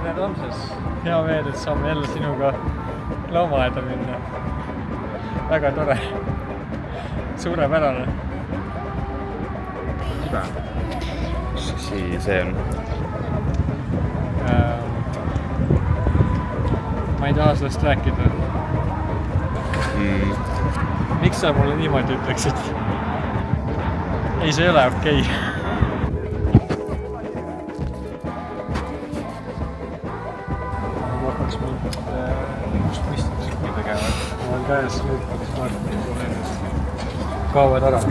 tere Ramses! Hea meel, et saame jälle sinuga loomaaeda minna. Väga tore. Suurepärane. Mida? Mis asi see on? Ma ei taha sellest rääkida. Miks sa mulle niimoodi ütleksid? Ei, see ei ole okei. Ma hakkaks mingit müstilist tegema. Ma olen käes nüüd, kus ma kaovad ära.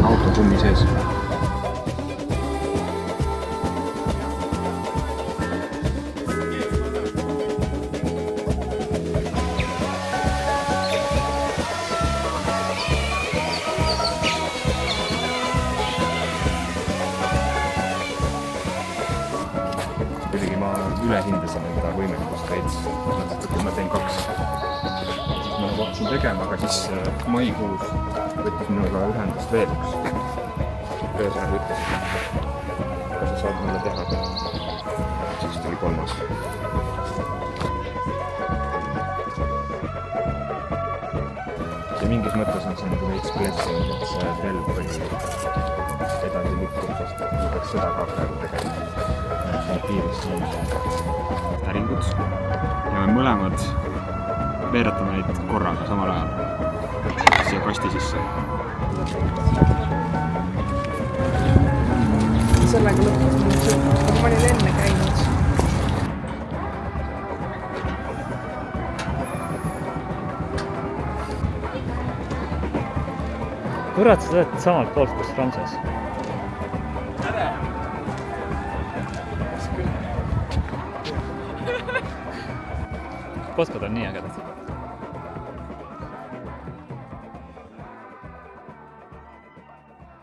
Auto kummi sees. Kuidagi ma ülehindasin enda võimekust veits. Kui ma teen 2. Siis ma hakkasin tegema, aga siis maikuus võttis minuga ühendust veel üks. Ühesõnaga ütles, kas sa saad mulle teha. Siis tuli 3. Ja mingis mõttes on see nagu veits blessing, et see telv oli edasi lükkuv, sest ma peaks seda ka praegu tegema. Kiiresti päringud ja me mõlemad veeretame neid korraga samal ajal siia kasti sisse. Sellega lõpuks mul sõlmus, aga ma olin enne käinud. Kurat, sa oled samalt poolt, kus Ramses. Tere! Potkad on nii ägedad.